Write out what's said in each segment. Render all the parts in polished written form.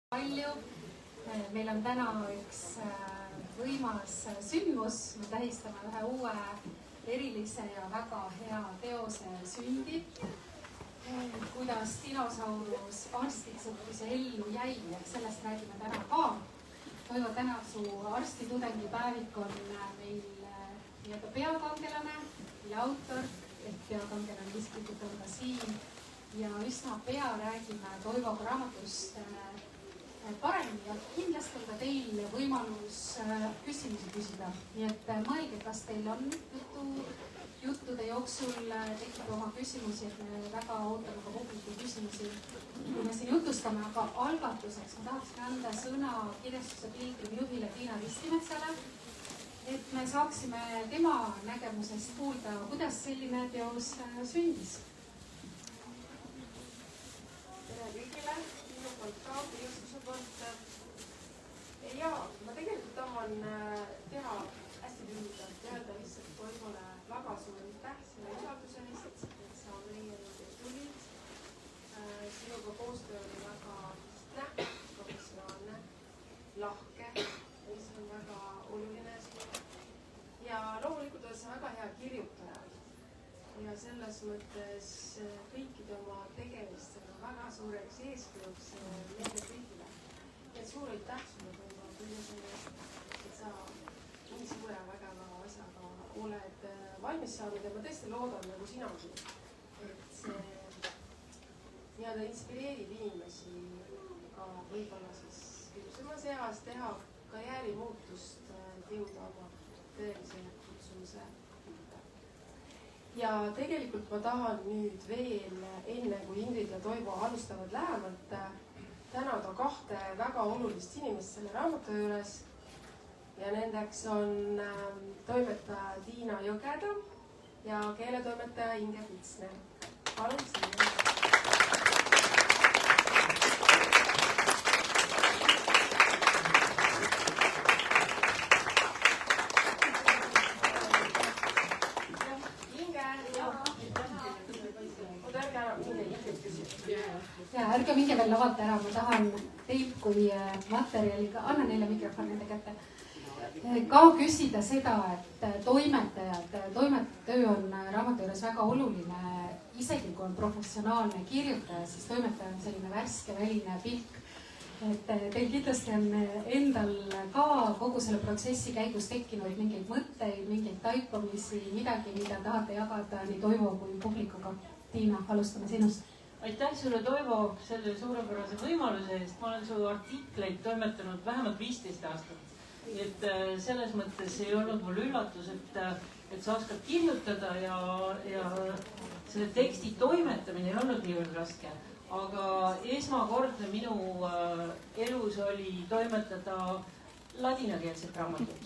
Palju. Meil on täna üks võimas sündmus. Me tähistame ühe uue erilise ja väga hea teose sündi. Kuidas dinosaurus arstiks õppis ja ellu jäi. Sellest räägime täna ka. Toivo Tänasu arstitudengipäevik on meil nii-öelda peakangelane ja autor. Ehk peakangelane isiklikult on ka siin. Ja üsna pea räägime Toivoga raamatust paremini ja kindlasti on ka teil võimalus küsimusi küsida. Nii et mõelge, kas teil on juttude jooksul tekib oma küsimusi, et me väga ootame ka publiku küsimusi, kui me siin jutustame, aga algatuseks ma tahaksin anda sõna kirjastuse Pilgrim juhile Tiina Ristimetsale, et me saaksime tema nägemusest kuulda, kuidas selline teos sündis. Tere kõigile, minu poolt ka, kirjastuse poolt. Ja ma tegelikult tahan teha hästi lühidalt, öelda lihtsalt Toivole väga suur aitäh selle usalduse eest, et sa meie juurde tulid. Sinuga koostöö oli väga lihtne, professionaalne, lahke, mis on väga oluline sinu. Ja loomulikult oled sa väga hea kirjutaja. Ja selles mõttes kõikide oma tegemistega väga suureks eeskujuks meelde kõigile. Et suur aitäh sulle Toivo selle eest, et sa nii suure vägeva asjaga oled valmis saanud ja ma tõesti loodan nagu sinagi, et see nii-öelda inspireerib inimesi ka võib-olla siis küpsemas eas teha karjäärimuutust, jõuda oma tõelise kutsumise. Ja tegelikult ma tahan nüüd veel enne, kui Ingrid ja Toivo alustavad lähemalt, tänada kahte väga olulist inimest selle raamatu juures. Ja nendeks on toimetaja Tiina Jõgeda ja keeletoimetaja Inge Pitsner. Palun siia. Ja ärge minge veel lavalt ära, ma tahan teilt kui materjaliga, anna neile mikrofon nende kätte, ka küsida seda, et toimetajatöö on raamatu juures väga oluline, isegi kui on professionaalne kirjutaja, siis toimetaja on selline värske väline pilk. Et teil kindlasti on endal ka kogu selle protsessi käigus tekkinud mingeid mõtteid, mingeid taipamisi, midagi, mida tahate jagada nii Toivo kui publikuga. Tiina, alustame sinust. Aitäh sulle, Toivo, selle suurepärase võimaluse eest. Ma olen su artikleid toimetanud vähemalt 15 aastat. Et selles mõttes ei olnud mul üllatus, et sa oskad kirjutada ja selle teksti toimetamine ei olnud niivõrd raske. Aga esmakordne minu elus oli toimetada ladinakeelset raamatut.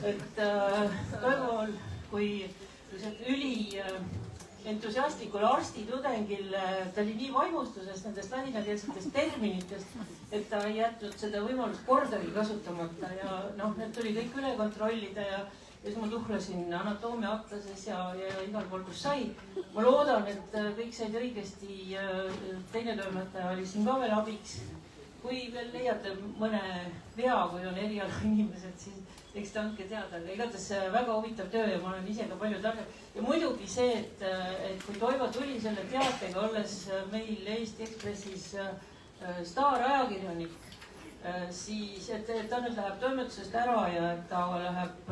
Et Toivol, kui see entusiastlikul arstitudengil, ta oli nii vaimustusest nendest ladinakeelsetest terminitest, et ta ei jätnud seda võimalust kordagi kasutamata ja need tuli kõik üle kontrollida ja siis ma tuhlasin anatoomia atlases ja igal pool, kus sai. Ma loodan, et kõik said õigesti. Teine toimetaja oli siin ka veel abiks. Kui veel leiate mõne vea, kui on eriala inimesed, siis eks ta andke teada. Igatahes väga huvitav töö ja ma olen ise ka palju targem. Ja muidugi see, et kui Toivo tuli selle teatega, olles meil Eesti Ekspressis staarajakirjanik, siis et ta nüüd läheb toimetusest ära ja et ta läheb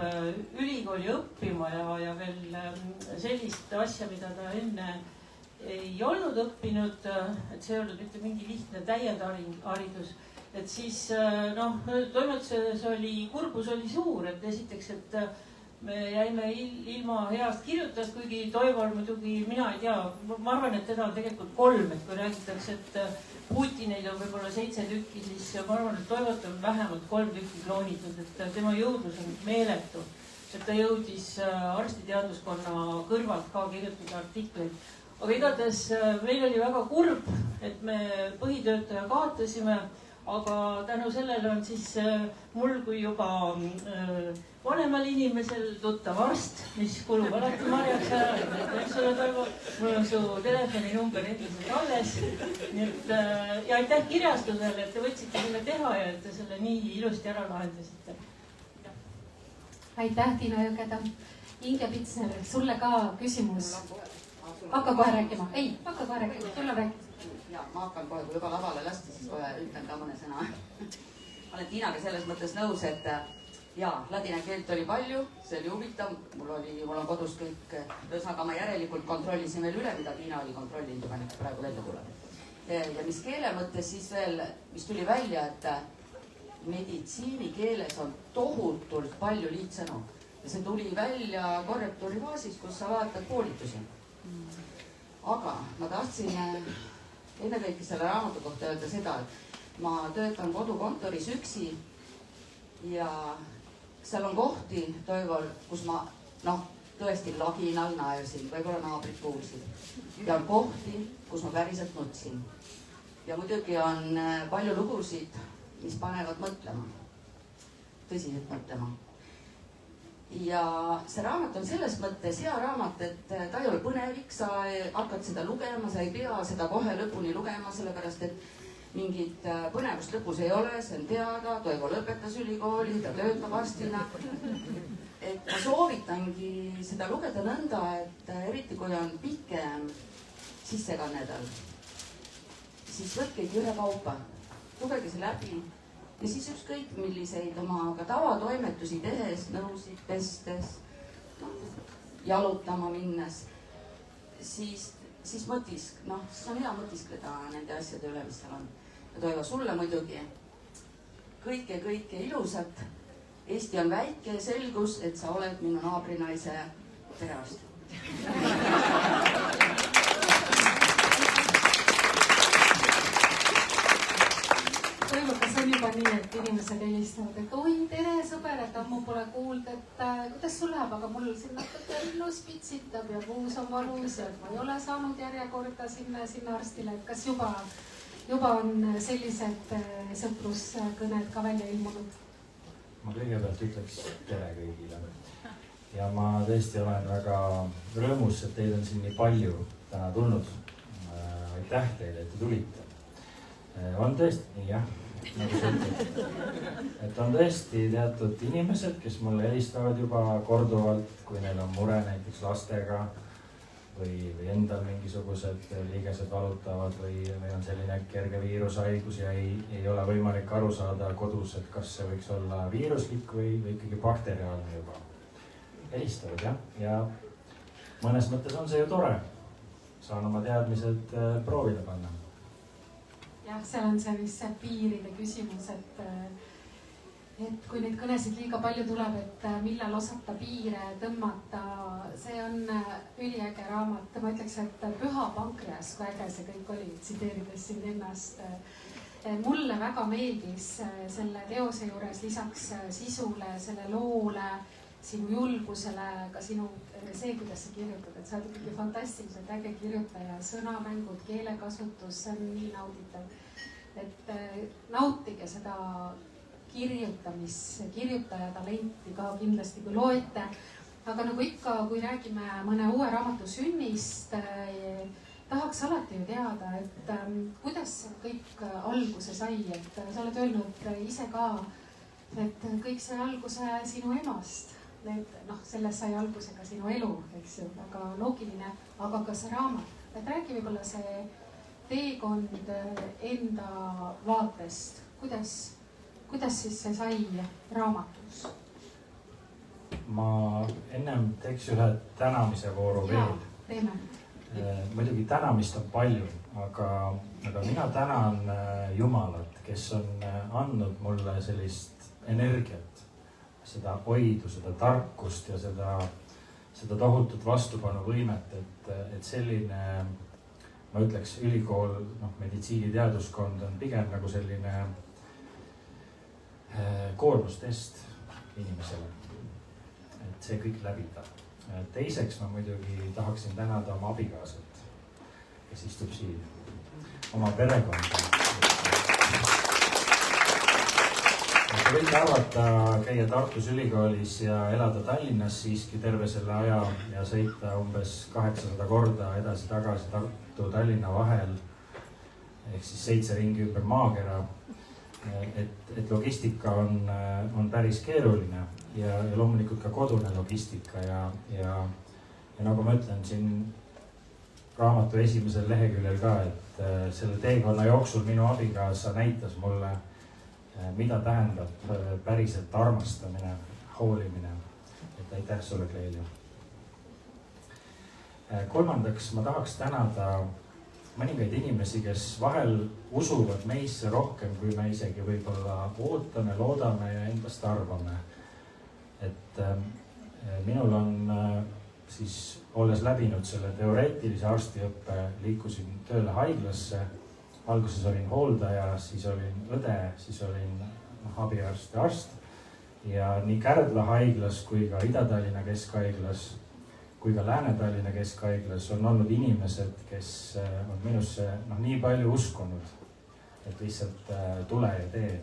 ülikooli õppima ja veel sellist asja, mida ta enne ei olnud õppinud, et see ei olnud mitte mingi lihtne täiendharidus, et siis toimetuses kurbus oli suur, et esiteks, et me jäime ilma heast kirjutajast, kuigi Toivol muidugi, mina ei tea, ma arvan, et teda on tegelikult 3, et kui räägitakse, et Putineid on võib-olla 7 tükki, siis ma arvan, et Toivot on vähemalt 3 tükki kloonitud, et tema jõudlus on meeletu, et ta jõudis arstiteaduskonna kõrvalt ka kirjutada artikleid. Aga igatahes meil oli väga kurb, et me põhitöötaja kaotasime, aga tänu sellele on siis mul kui juba vanemal inimesel tuttav arst, mis kulub alati marjaks ära, eks ole, Toivo, mul on su telefoninumber endiselt alles. Nii et ja aitäh kirjastusele, et te võtsite selle teha ja et te selle nii ilusti ära lahendasite. Aitäh, Tiina Jõgeda. Inge Pitsner, sulle ka küsimus. Hakka kohe rääkima. Ei, hakka kohe rääkima. Küll on rääkima. Ja, ma hakkan kohe, kui juba lavale lasti, siis kohe ütlen ka mõne sõna. Olen Tiinaga selles mõttes nõus, et jaa, ladina keelt oli palju, see oli huvitav, mul on kodus kõik, ühesõnaga ma järelikult kontrollisin veel üle, mida Tiina oli kontrollinud, juba nüüd praegu välja tuleb. Ja mis keele mõttes siis veel, mis tuli välja, et meditsiinikeeles on tohutult palju liitsõnu ja see tuli välja korrektuuri faasis, kus sa vaatad koolitusi. Aga ma tahtsin ennekõike selle raamatu kohta öelda seda, et ma töötan kodukontoris üksi ja seal on kohti, Toivol, kus ma tõesti laginal naersin, võib-olla naabrid kuulsid. Ja on kohti, kus ma päriselt nutsin. Ja muidugi on palju lugusid, mis panevad mõtlema, tõsiselt mõtlema. Ja see raamat on selles mõttes hea raamat, et ta ei ole põnevik, sa hakkad seda lugema, sa ei pea seda kohe lõpuni lugema, sellepärast et mingit põnevust lõpus ei ole, see on teada, Toivo lõpetas ülikooli, ta töötab arstina. Et ma soovitangi seda lugeda nõnda, et eriti kui on pikem sissekanne tal, siis võtkegi ühe kaupa, lugege see läbi. Ja siis ükskõik milliseid oma ka tavatoimetusi tehes, nõusid pestes, jalutama minnes, siis siis on hea mõtiskleda nende asjade üle, mis seal on. Ja Toivo, sulle muidugi kõike ilusat. Eesti on väike, selgus, et sa oled minu naabrinaise perearst. Toivo, kas on juba nii, et inimesed helistavad, et oi, tere sõber, et ammu pole kuuld, et kuidas sul läheb, aga mul siin natuke ilus pitsitab ja puus on valus ja ma ei ole saanud järjekorda sinna arstile, et kas juba on sellised sõpruskõned ka välja ilmunud? Ma kõigepealt ütleks tere kõigile. Ja ma tõesti olen väga rõõmus, et teid on siin nii palju täna tulnud. Aitäh teile, et te tulite. On tõesti nii, jah, nagu sa ütled. Et on tõesti teatud inimesed, kes mulle helistavad juba korduvalt, kui neil on mure näiteks lastega või endal mingisugused liigesed valutavad või on selline kerge viirushaigus ja ei ole võimalik aru saada kodus, et kas see võiks olla viiruslik või ikkagi bakteriaalne juba. Helistavad, jah. Ja mõnes mõttes on see ju tore. Saan oma teadmised proovile panna. Jah, seal on see vist see piiride küsimus, et kui neid kõnesid liiga palju tuleb, et millal osata piire tõmmata, see on üliäge raamat. Ma ütleks, et Püha Pankreas, kui äge see kõik oli, tsiteerides sind ennast. Mulle väga meeldis selle teose juures lisaks sisule, selle loole, sinu julgusele, ka sinu see, kuidas sa kirjutad, et sa oled ikkagi fantastiliselt äge kirjutaja, sõnamängud, keelekasutus, see on nii nauditav. Et nautige seda kirjutaja talenti ka kindlasti, kui loete. Aga nagu ikka, kui räägime mõne uue raamatu sünnist, tahaks alati ju teada, et kuidas kõik alguse sai, et sa oled öelnud ise ka, et kõik sai alguse sinu emast. Sellest sai alguse ka sinu elu, eks ju, väga loogiline, aga ka see raamat. Et räägi võib-olla see teekond enda vaatest, kuidas siis see sai raamatus? Ma ennem teeks ühe tänamise vooru veel. Teeme. Muidugi tänamist on palju, aga mina tänan Jumalat, kes on andnud mulle sellist energiat, seda hoidu, seda tarkust ja seda tohutut vastupanuvõimet, et selline, ma ütleks, ülikool, meditsiiniteaduskond on pigem nagu selline koormustest inimesele, et see kõik läbida. Teiseks ma muidugi tahaksin tänada oma abikaasat, kes istub siin, oma perekonda. võite arvata, käia Tartus Ülikoolis ja elada Tallinnas siiski terve selle aja ja sõita umbes 800 korda edasi-tagasi Tartu-Tallinna vahel ehk siis 7 ringi ümber maakera. Et logistika on päris keeruline ja loomulikult ka kodune logistika ja nagu ma ütlen siin raamatu esimesel leheküljel ka, et selle teekonna jooksul minu abikaasa näitas mulle, mida tähendab päriselt armastamine, hoolimine. Et aitäh sulle, Clelia. Kolmandaks ma tahaks tänada mõningaid inimesi, kes vahel usuvad meisse rohkem, kui me isegi võib-olla ootame, loodame ja endast arvame. Et minul on siis, olles läbinud selle teoreetilise arstiõppe, liikusin tööle haiglasse. Alguses olin hooldaja, siis olin õde, siis olin abiarst ja arst. Ja nii Kärdla haiglas kui ka Ida-Tallinna Keskhaiglas kui ka Lääne-Tallinna Keskhaiglas on olnud inimesed, kes on minusse nii palju uskunud, et lihtsalt tule ja tee.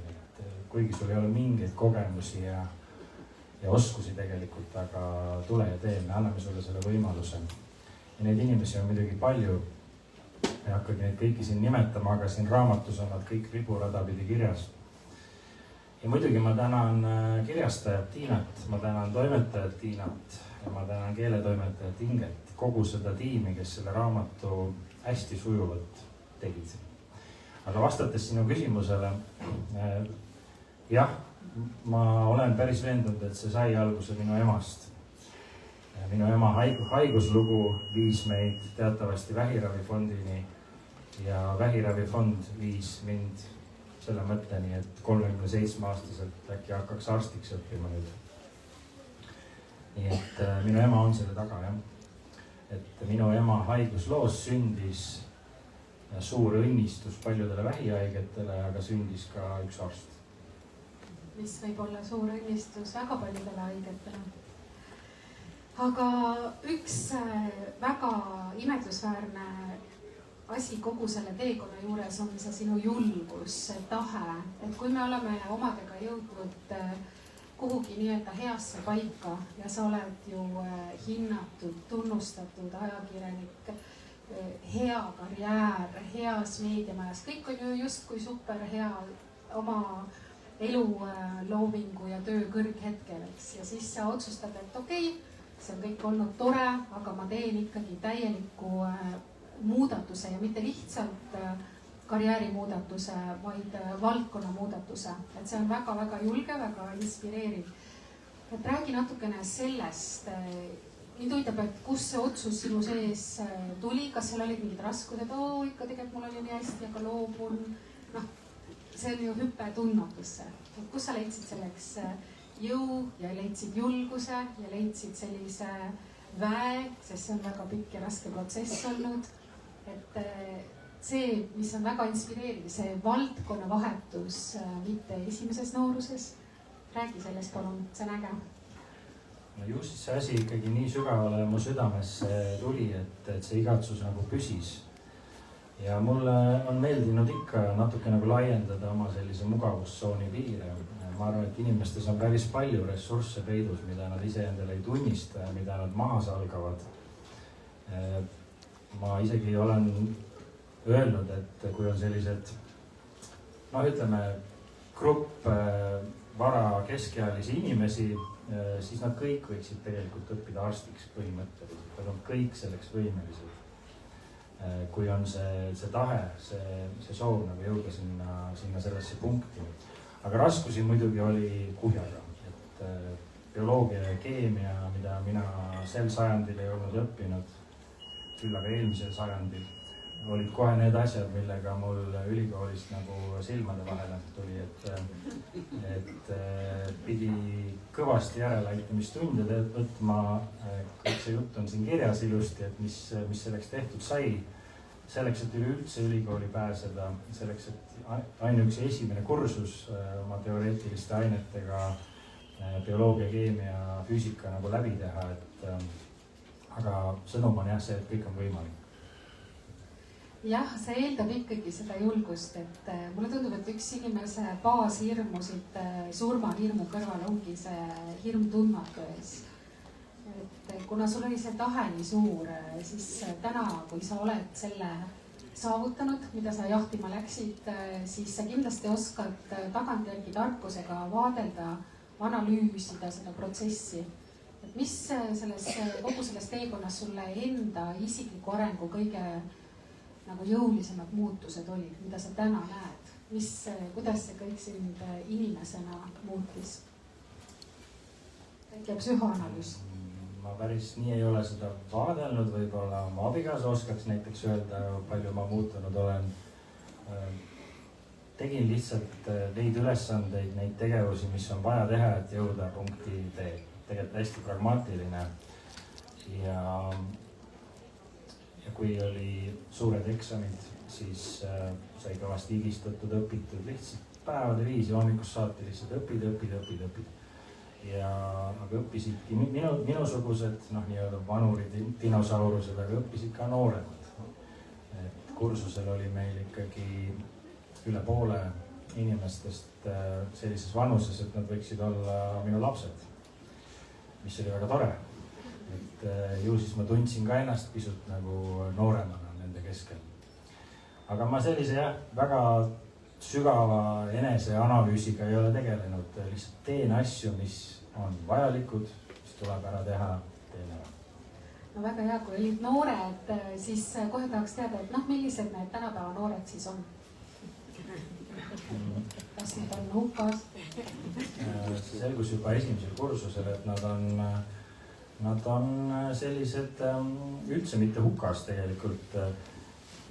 Kuigi sul ei ole mingeid kogemusi ja oskusi tegelikult, aga tule ja tee, me anname sulle selle võimaluse. Ja neid inimesi on muidugi palju. Ei hakkagi neid kõiki siin nimetama, aga siin raamatus on nad kõik riburada pidi kirjas. Ja muidugi ma tänan kirjastajat Tiinat, ma tänan toimetajat Tiinat ja ma tänan keeletoimetajat Inget, kogu seda tiimi, kes selle raamatu hästi sujuvalt tegid. Aga vastates sinu küsimusele, jah, ma olen päris veendunud, et see sai alguse minu emast. Minu ema haiguslugu viis meid teatavasti vähiravifondini ja vähiravifond viis mind selle mõtteni, et 37-aastaselt äkki hakkaks arstiks õppima nüüd. Nii et minu ema on selle taga, jah. Et minu ema haigusloos sündis suur õnnistus paljudele vähihaigetele, aga sündis ka üks arst. Mis võib olla suur õnnistus väga paljudele haigetele. Aga üks väga imetlusväärne asi kogu selle teekonna juures on see sinu julgus, see tahe, et kui me oleme omadega jõudnud kuhugi nii-öelda heasse paika ja sa oled ju hinnatud, tunnustatud ajakirjanik, hea karjäär, heas meediamajas, kõik on ju justkui super hea oma elu loomingu ja töö kõrghetkel, eks, ja siis sa otsustad, et okei, see on kõik olnud tore, aga ma teen ikkagi täieliku muudatuse ja mitte lihtsalt karjäärimuudatuse, vaid valdkonna muudatuse. Et see on väga-väga julge, väga inspireeriv. Et räägi natukene sellest, mind huvitab, et kus see otsus sinu sees tuli, kas seal olid mingid raskused, ikka tegelikult mul oli nii hästi, aga loobun. See on ju hüpe tundmatusse. Kus sa leidsid selleks jõu ja leidsid julguse ja leidsid sellise väe, sest see on väga pikk ja raske protsess olnud. Et see, mis on väga inspireeriv, see valdkonna vahetus, mitte esimeses nooruses. Räägi sellest, palun, see on äge. No just see asi ikkagi nii sügavale mu südamesse tuli, et see igatsus nagu püsis. Ja mulle on meeldinud ikka natuke nagu laiendada oma sellise mugavustsooni piire. Ma arvan, et inimestes on päris palju ressursse peidus, mida nad ise endale ei tunnista ja mida nad maha salgavad. Ma isegi olen öelnud, et kui on sellised, ütleme, grupp vara keskealisi inimesi, siis nad kõik võiksid tegelikult õppida arstiks põhimõtteliselt. Nad on kõik selleks võimelised. Kui on see tahe, see soov nagu jõuda sinna sellesse punkti. Aga raskusi muidugi oli kuhjaga, et bioloogia ja keemia, mida mina sel sajandil ei olnud õppinud, küll aga eelmisel sajandil, olid kohe need asjad, millega mul ülikoolist nagu silmade vahele tuli, et pidi kõvasti järeleaitamistunde võtma. Kõik see jutt on siin kirjas ilusti, et mis selleks tehtud sai. Selleks, et üleüldse ülikooli pääseda, selleks, et ainuüksi esimene kursus oma teoreetiliste ainetega bioloogia, keemia, füüsika nagu läbi teha. Aga sõnum on jah see, et kõik on võimalik. jah, see eeldab ikkagi seda julgust, et mulle tundub, et üks inimese baashirmusid surmahirmu kõrval ongi see hirm tundmatu ees. et kuna sul oli see tahe nii suur, siis täna, kui sa oled selle saavutanud, mida sa jahtima läksid, siis sa kindlasti oskad tagantjärgi tarkusega vaadelda, analüüsida seda protsessi. et mis kogu selles teekonnas sulle enda isikliku arengu kõige nagu jõulisemad muutused olid, mida sa täna näed, kuidas see kõik sind inimesena muutis? väike psühhoanalüüs. ma päris nii ei ole seda vaadelnud, võib-olla oma abikaasa oskaks näiteks öelda, palju ma muutunud olen. tegin lihtsalt neid ülesandeid, neid tegevusi, mis on vaja teha, et jõuda punkti D. tegelikult hästi pragmaatiline. ja kui oli suured eksamid, siis sai kõvasti higistatud, õpitud lihtsalt päevade viisi hommikust saati lihtsalt õpid. aga õpisidki minusugused, nii-öelda vanurid, dinosaurused, aga õpisid ka nooremad. et kursusel oli meil ikkagi üle poole inimestest sellises vanuses, et nad võiksid olla minu lapsed, mis oli väga tore. et ju siis ma tundsin ka ennast pisut nagu nooremana nende keskel. aga ma sellise väga sügava eneseanalüüsiga ei ole tegelenud, lihtsalt teen asju, mis on vajalikud, mis tuleb ära teha, teen ära. no väga hea, kui olid noored, siis kohe tahaks teada, et noh, millised need tänapäeva noored siis on? kas nad on hukas? see selgus juba esimesel kursusel, et nad on sellised üldse mitte hukas tegelikult.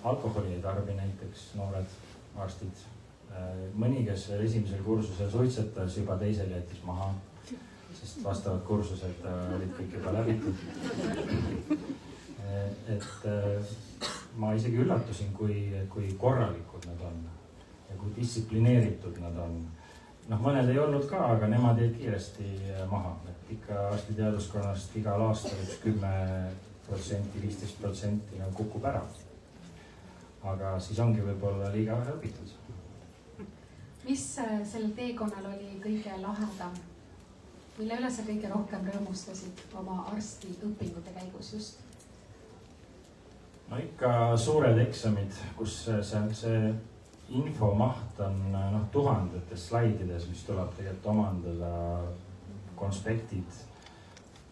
alkoholi ei tarbi näiteks noored arstid. mõni, kes veel esimesel kursusel suitsetas, juba teisel jättis maha, sest vastavad kursused olid kõik juba läbitud. et ma isegi üllatusin, kui korralikud nad on ja kui distsiplineeritud nad on. noh, mõned ei olnud ka, aga nemad jäid kiiresti maha, et ikka arstiteaduskonnast igal aastal 10%, 15% nagu kukub ära. aga siis ongi võib-olla liiga vähe õpitud. mis sellel teekonnal oli kõige lahedam? mille üle sa kõige rohkem rõõmustasid oma arstiõpingute käigus just? no ikka suured eksamid, kus see infomaht on tuhandetes slaidides, mis tuleb tegelikult omandada, konspektid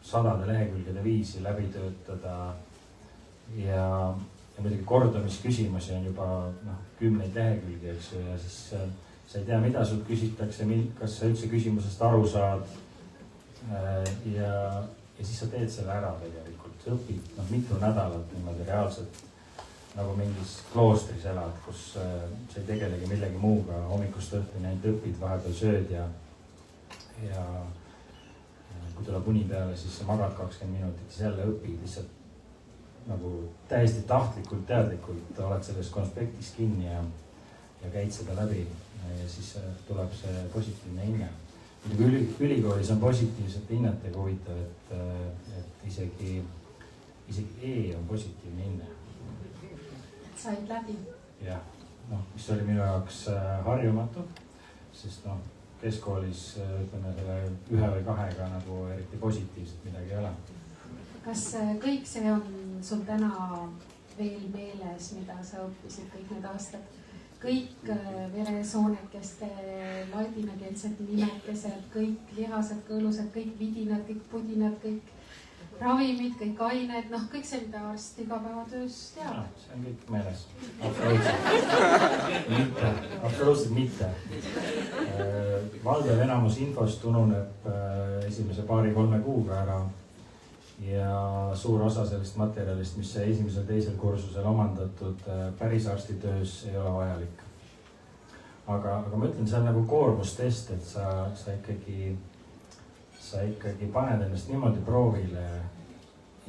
sadade lehekülgede viisi läbi töötada ja muidugi kordamisküsimusi on juba kümneid lehekülgi, eks ju, ja siis sa ei tea, mida sult küsitakse, kas sa üldse küsimusest aru saad. ja siis sa teed selle ära tegelikult, sa õpid mitu nädalat niimoodi reaalselt nagu mingis kloostris elad, kus sa ei tegelegi millegi muuga, hommikust õhtuni ainult õpid, vahepeal sööd ja kui tuleb uni peale, siis sa magad 20 minutit, siis jälle õpid lihtsalt nagu täiesti tahtlikult, teadlikult oled selles konspektis kinni ja käid seda läbi ja siis tuleb see positiivne hinne. Ülikoolis on positiivsete hinnetega huvitav, et isegi E on positiivne hinne. Said läbi? jah, mis oli minu jaoks harjumatu, sest keskkoolis ütleme selle 1 või 2-ga nagu eriti positiivselt midagi ei ole. kas kõik see on sul täna veel meeles, mida sa õppisid kõik need aastad? kõik veresoonekeste, ladinakeelsed nimekesed, kõik lihased, kõõlused, kõik vidinad, kõik pudinad, kõik ravimid, kõik ained, kõik see, mida arst igapäevatöös teab. see on kõik meeles. Absoluutselt mitte. valdav enamus infost ununeb esimese 2-3 kuuga ära ja suur osa sellest materjalist, mis sai esimesel-teisel kursusel omandatud päris arstitöös, ei ole vajalik. aga ma ütlen, see on nagu koormustest, et sa ikkagi paned ennast niimoodi proovile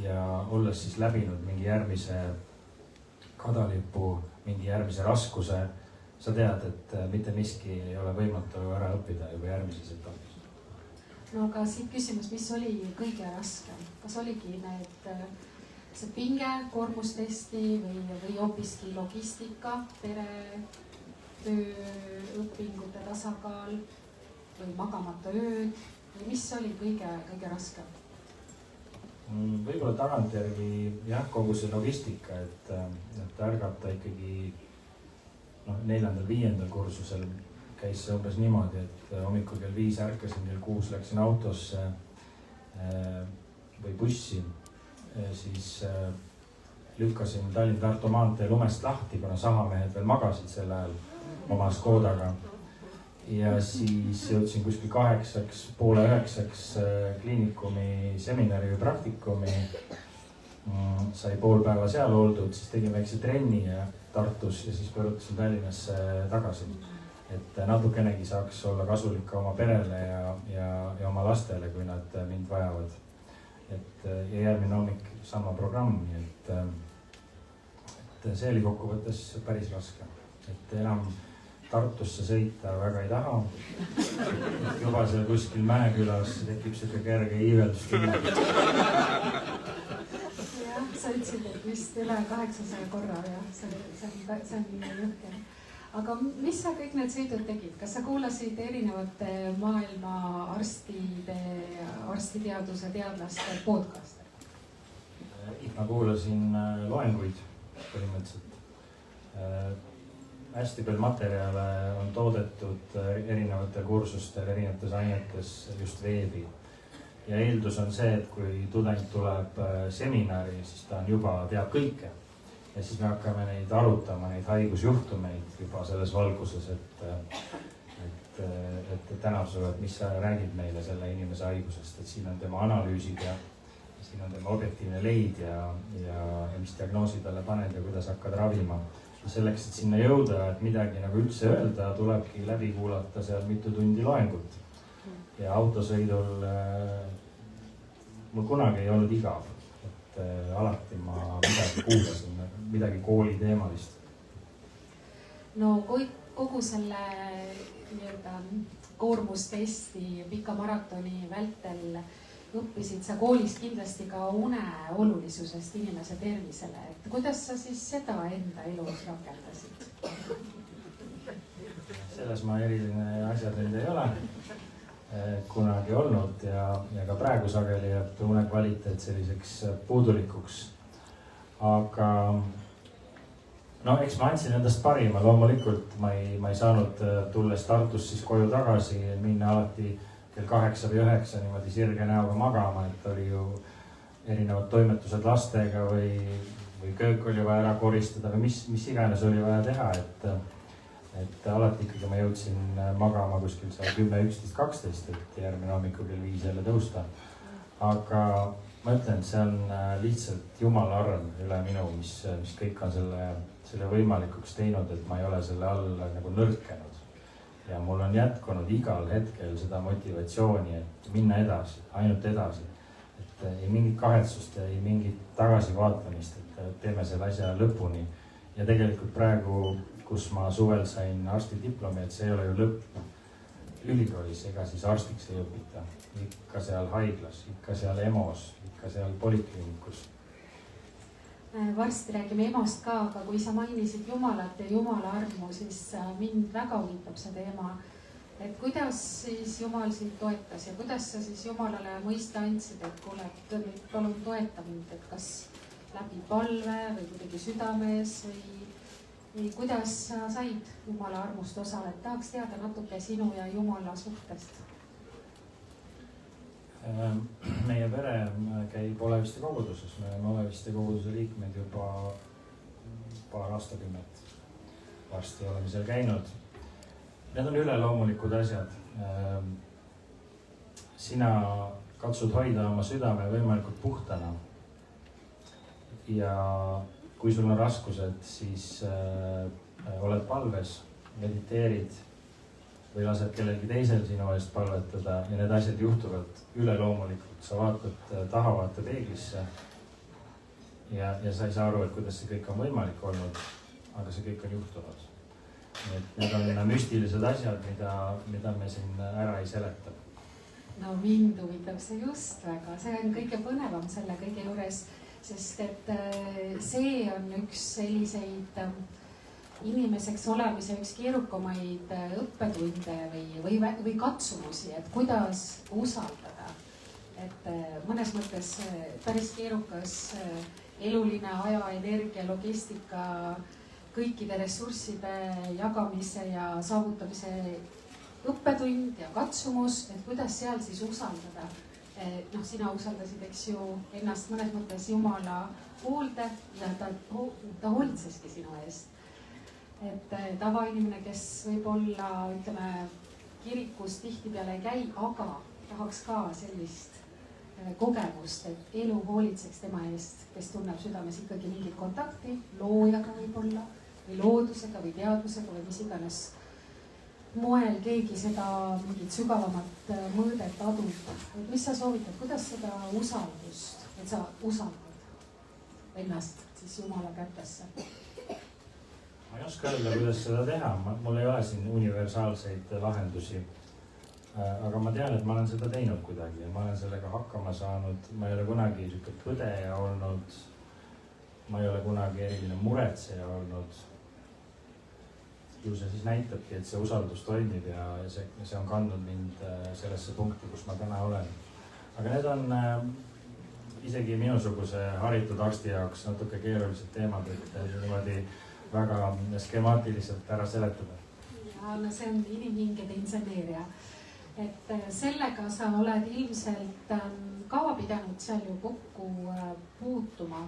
ja olles siis läbinud mingi järgmise kadalipu, mingi järgmise raskuse, sa tead, et mitte miski ei ole võimatu ära õppida juba järgmises etapis. no aga siit küsimus, mis oli kõige raskem, kas oligi need see pinge, koormustesti või hoopiski logistika, pere, töö, õpingute tasakaal või magamata ööd või mis oli kõige raskem? Võib-olla tagantjärgi jah, kogu see logistika, et ärgata ikkagi 4.-5. kursusel käis see umbes niimoodi, et hommikul kell 5 ärkasin, kell 6 läksin autosse või bussi, siis lükkasin Tallinna-Tartu maantee lumest lahti, kuna sahamehed veel magasid sel ajal oma Škodaga. Ja siis jõudsin kuskil 8, poole 9 kliinikumi seminari või praktikumi. Sai pool päeva seal oldud, siis tegin väikse trenni Tartus ja siis pöördusin Tallinnasse tagasi. Et natukenegi saaks olla kasulik ka oma perele ja oma lastele, kui nad mind vajavad. Ja järgmine hommik sama programmi, et see oli kokkuvõttes päris raske. Et enam Tartusse sõita väga ei taha. Juba seal kuskil Mäekülas tekib siuke kerge iiveldustunne. Jah, sa ütlesid, et vist üle 800 korra ja see on jõhker. Aga mis sa kõik need sõidud tegid? Kas sa kuulasid erinevate maailma arstiteaduse teadlaste podcaste? Ma kuulasin loenguid põhimõtteliselt. Hästi palju materjale on toodetud erinevatel kursustel, erinevates ainetes just veebi. Ja eeldus on see, et kui tudeng tuleb seminari, siis ta juba teab kõike. Ja siis me hakkame neid arutama, neid haigusjuhtumeid juba selles valguses, et tänab sulle, et mis sa räägid meile selle inimese haigusest, et siin on tema analüüsid ja siin on tema objektiivne leid ja mis diagnoosi talle paned ja kuidas hakkad ravima. Selleks, et sinna jõuda, et midagi nagu üldse öelda, tulebki läbi kuulata seal mitu tundi loengut. Ja autosõidul mul kunagi ei olnud igav, et alati ma midagi kuulasin, midagi kooli teemalist. No kogu selle koormustesti pika maratoni vältel õppisid sa koolis kindlasti ka une olulisusest inimese tervisele, et kuidas sa siis seda enda elus rakendasid? Selles ma eriline asjatundja ei ole kunagi olnud ja ka praegu sageli jääb une kvaliteet selliseks puudulikuks. Aga eks ma andsin endast parima, loomulikult ma ei saanud tulles Tartus siis koju tagasi minna alati kell 8 või 9 niimoodi sirge näoga magama, et oli ju erinevad toimetused lastega või köök oli vaja ära koristada või mis iganes oli vaja teha, et alati ikkagi ma jõudsin magama kuskil seal 10, 11, 12, et järgmine hommikul kell 5 jälle tõusta. Aga ma ütlen, see on lihtsalt jumala arm üle minu, mis kõik on selle võimalikuks teinud, et ma ei ole selle all nagu nõrkenud. Ja mul on jätkunud igal hetkel seda motivatsiooni, et minna edasi, ainult edasi. Et ei mingit kahetsust ja ei mingit tagasivaatamist, et teeme selle asja lõpuni. Ja tegelikult praegu, kus ma suvel sain arstidiplomi, et see ei ole ju lõpp. Ülikoolis ega siis arstiks ei õpita. Ikka seal haiglas, ikka seal EMO-s, ikka seal polikliinikus. Varsti räägime EMO-st ka, aga kui sa mainisid Jumalat ja Jumala armu, siis mind väga huvitab see teema, et kuidas siis Jumal sind toetas ja kuidas sa siis Jumalale mõista andsid, et kuule, palun toeta mind, et kas läbi palve või kuidagi südames või kuidas sa said Jumala armust osa, et tahaks teada natuke sinu ja Jumala suhtest. Meie pere käib Oleviste koguduses, me oleme Oleviste koguduse liikmed juba paar aastakümmet. Varsti oleme seal käinud. Need on üleloomulikud asjad. Sina katsud hoida oma südame võimalikult puhtana. Ja kui sul on raskused, siis oled palves, mediteerid või lased kellelgi teisel sinu eest palvetada ja need asjad juhtuvad üleloomulikult. Sa vaatad taha, vaata peeglisse ja sa ei saa aru, et kuidas see kõik on võimalik olnud, aga see kõik on juhtunud. Et need on müstilised asjad, mida me siin ära ei seleta. No mind huvitab see just väga, see on kõige põnevam selle kõige juures. sest et see on üks selliseid inimeseks olemise üks keerukamaid õppetunde või katsumusi, et kuidas usaldada. Et mõnes mõttes päris keerukas eluline aja, energia, logistika, kõikide ressursside jagamise ja saavutamise õppetund ja katsumus, et kuidas seal siis usaldada. Noh, sina usaldasid, eks ju, ennast mõnes mõttes Jumala hoolde ja ta hoolitseski sinu eest. Et tavainimene, kes võib-olla, ütleme, kirikus tihtipeale ei käi, aga tahaks ka sellist kogemust, et elu hoolitseks tema eest, kes tunneb südames ikkagi mingit kontakti loojaga võib-olla või loodusega või teadvusega või mis iganes moel keegi seda mingit sügavamat mõõdet adub. Et mis sa soovitad, kuidas seda usaldust, et sa usaldad ennast siis Jumala kätesse? Ma ei oska öelda, kuidas seda teha, mul ei ole siin universaalseid lahendusi. Aga ma tean, et ma olen seda teinud kuidagi ja ma olen sellega hakkama saanud. Ma ei ole kunagi siuke põdeja olnud. Ma ei ole kunagi eriline muretseja olnud. Ju see siis näitabki, et see usaldus toimib ja see on kandnud mind sellesse punkti, kus ma täna olen. Aga need on isegi minusuguse haritud arsti jaoks natuke keerulised teemad, et niimoodi väga skemaatiliselt ära seletada. Ja no see on inimhingede inseneeria. Et sellega sa oled ilmselt kaua pidanud seal ju kokku puutuma.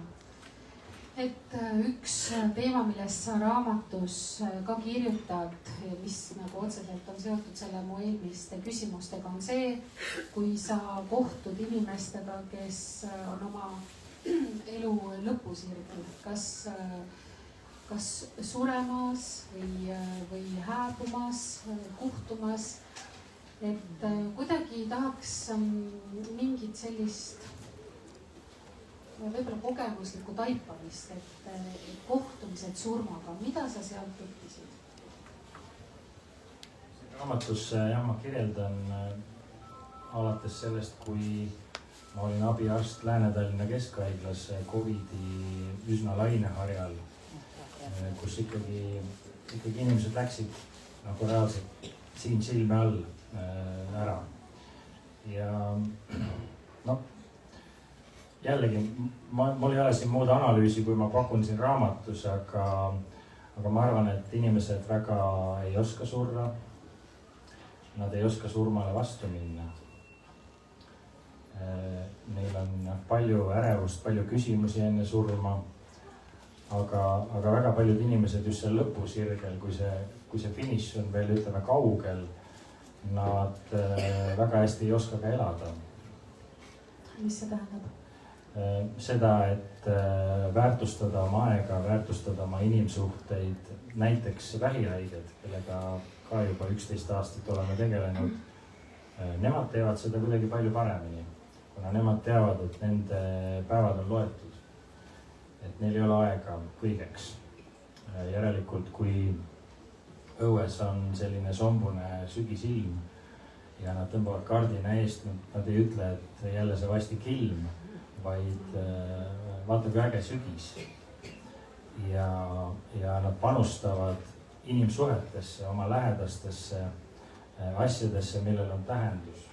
Et üks teema, millest sa raamatus ka kirjutad, mis nagu otseselt on seotud selle mu eelmiste küsimustega, on see, kui sa kohtud inimestega, kes on oma elu lõpusirgel, kas suremas või hääbumas, kuhtumas, et kuidagi tahaks mingit sellist võib-olla kogemuslikku taipamist, et kohtumised surmaga, mida sa sealt õppisid? Raamatus jah, ma kirjeldan alates sellest, kui ma olin abiarst Lääne-Tallinna Keskhaiglas COVID-i üsna laineharjal, kus ikkagi inimesed läksid nagu reaalselt siin silme all ära. Ja noh, jällegi, mul ei ole siin muud analüüsi, kui ma pakun siin raamatus, aga ma arvan, et inimesed väga ei oska surra. Nad ei oska surmale vastu minna. Neil on palju ärevust, palju küsimusi enne surma. Aga väga paljud inimesed just seal lõpusirgel, kui see finiš on veel, ütleme, kaugel, nad väga hästi ei oska ka elada. Mis see tähendab? Seda, et väärtustada oma aega, väärtustada oma inimsuhteid, näiteks vähihaiged, kellega ka juba 11 aastat oleme tegelenud. Nemad teevad seda kuidagi palju paremini, kuna nemad teavad, et nende päevad on loetud. Et neil ei ole aega kõigeks. Järelikult, kui õues on selline sombune sügisilm ja nad tõmbavad kardina eest, nad ei ütle, et jälle see vastik ilm, vaid vaata, kui äge sügis. Ja nad panustavad inimsuhetesse, oma lähedastesse asjadesse, millel on tähendus,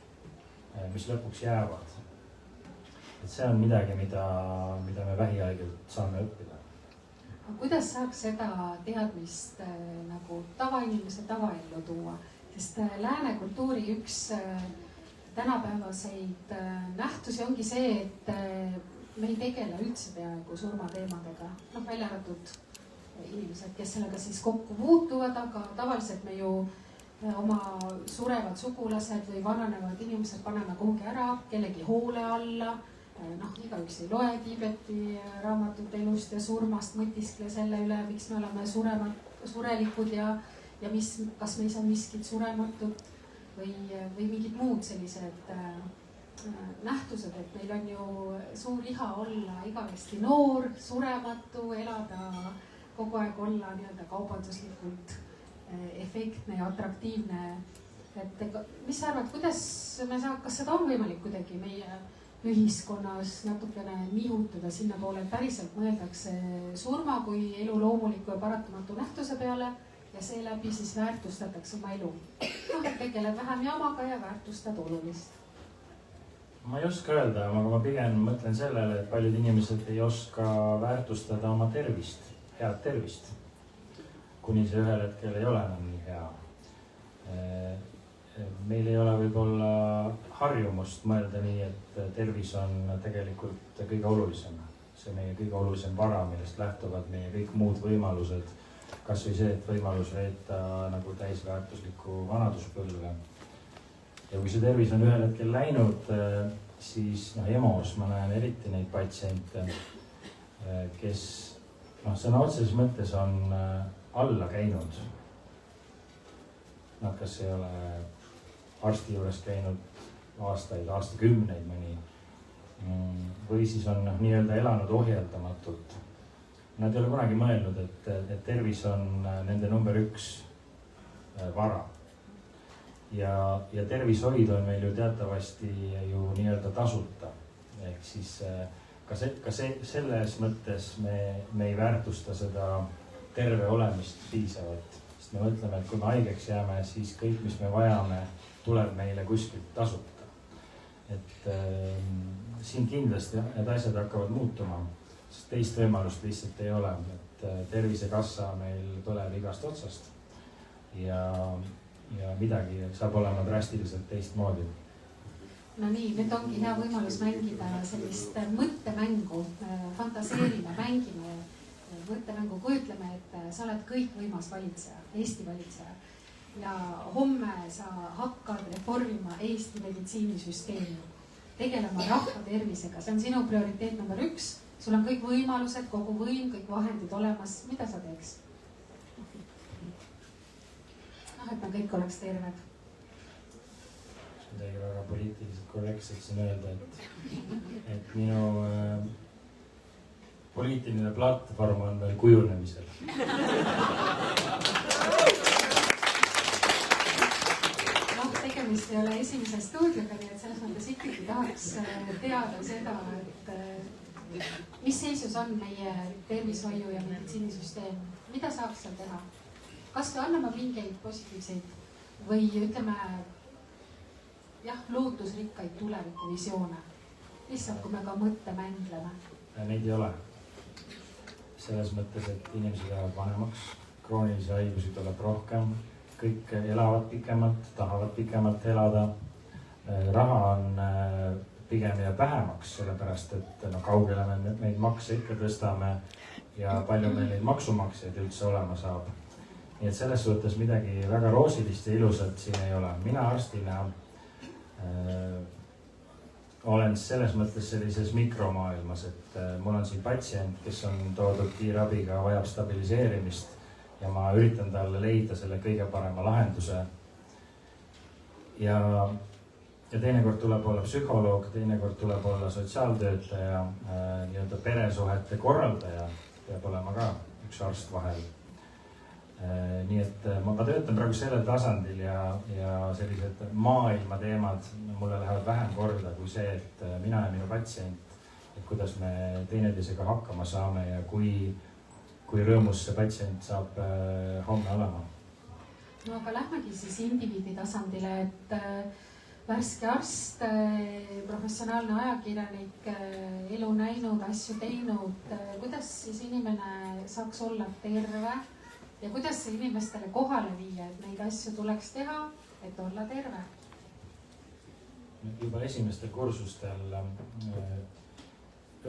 mis lõpuks jäävad. Et see on midagi, mida me vähihaigelt saame õppida. Kuidas saaks seda teadmist nagu tavainimese tavaellu tuua? Sest lääne kultuuri üks tänapäevaseid nähtusi ongi see, et me ei tegele üldse peaaegu surmateemadega. No välja arvatud inimesed, kes sellega siis kokku puutuvad, aga tavaliselt me ju oma surevad sugulased või vananevad inimesed paneme kuhugi ära, kellegi hoole alla. Noh, igaüks ei loe Tiibeti raamatut elust ja surmast, mõtiskle selle üle, miks me oleme surelikud ja kas meis on miskit surematut või mingid muud sellised nähtused, et meil on ju suur iha olla igavesti noor, surematu, elada, kogu aeg olla nii-öelda kaubanduslikult efektne ja atraktiivne. Et mis sa arvad, kuidas me saab, kas seda on võimalik kuidagi meie ühiskonnas natukene nihutada sinna poole, et päriselt mõeldakse surma kui elu loomuliku ja paratamatu nähtuse peale ja seeläbi siis väärtustatakse oma elu. Noh, et tegeled vähem jamaga ja väärtustad olulist. Ma ei oska öelda, aga ma pigem mõtlen sellele, et paljud inimesed ei oska väärtustada oma tervist, head tervist. Kuni see ühel hetkel ei ole enam nii hea. Meil ei ole võib-olla harjumust mõelda nii, et tervis on tegelikult kõige olulisem. See meie kõige olulisem vara, millest lähtuvad meie kõik muud võimalused. Kas või see, et võimalus veeta nagu täisväärtuslikku vanaduspõlve. Ja kui see tervis on ühel hetkel läinud, siis EMO-s ma näen eriti neid patsiente, kes sõna otseses mõttes on alla käinud. Nad kas ei ole arsti juures käinud aastaid, aastakümneid mõni, või siis on nii-öelda elanud ohjeldamatult. Nad ei ole kunagi mõelnud, et tervis on nende number 1 vara. Ja tervishoid on meil ju teatavasti ju nii-öelda tasuta. Ehk siis ka selles mõttes me ei väärtusta seda terve olemist piisavalt. Sest me mõtleme, et kui me haigeks jääme, siis kõik, mis me vajame, tuleb meile kuskilt tasuta. Et siin kindlasti need asjad hakkavad muutuma, sest teist võimalust lihtsalt ei ole. Et tervisekassa meil tuleb igast otsast ja midagi saab olema drastiliselt teistmoodi. No nii, nüüd ongi hea võimalus mängida sellist mõttemängu, fantaseerime, mängime mõttemängu, kujutleme, et sa oled kõikvõimas valitseja, Eesti valitseja. Ja homme sa hakkad reformima Eesti meditsiinisüsteemi, tegelema rahva tervisega. See on sinu prioriteet number 1. Sul on kõik võimalused, kogu võim, kõik vahendid olemas. Mida sa teeks? Et me kõik oleks terved. Midagi väga poliitiliselt korrektselt siin öelda, et minu poliitiline platvorm on veel kujunemisel. Tegemist ei ole esimese stuudioga, nii et selles mõttes ikkagi tahaks teada seda, et mis seisus on meie tervishoiu ja meditsiinisüsteem, mida saaks seal teha? Kas või anname mingeid positiivseid või ütleme lootusrikkaid tulevikuvisioone, lihtsalt kui me ka mõtte mängleme? Neid ei ole. Selles mõttes, et inimesed jäävad vanemaks, kroonilisi haigusi tuleb rohkem, kõik elavad pikemalt, tahavad pikemalt elada. Raha on pigem jääb vähemaks, sellepärast et kaugele me neid makse ikka tõstame ja palju meil neid maksumaksjaid üldse olema saab. Nii et selles suhtes midagi väga roosilist ja ilusat siin ei ole. Mina arstina olen selles mõttes sellises mikromaailmas, et mul on siin patsient, kes on toodud kiirabiga, vajab stabiliseerimist ja ma üritan talle leida selle kõige parema lahenduse. Ja teinekord tuleb olla psühholoog, teinekord tuleb olla sotsiaaltöötaja, nii-öelda peresuhete korraldaja, peab olema ka üks arst vahel. Nii et ma töötan praegu sellel tasandil ja sellised maailma teemad mulle lähevad vähem korda kui see, et mina ja minu patsient, et kuidas me teineteisega hakkama saame ja kui rõõmus see patsient saab homme olema. No aga lähmegi siis indiviidi tasandile, et värske arst, professionaalne ajakirjanik, elu näinud, asju teinud, kuidas siis inimene saaks olla terve ja kuidas see inimestele kohale viia, et neid asju tuleks teha, et olla terve? Juba esimestel kursustel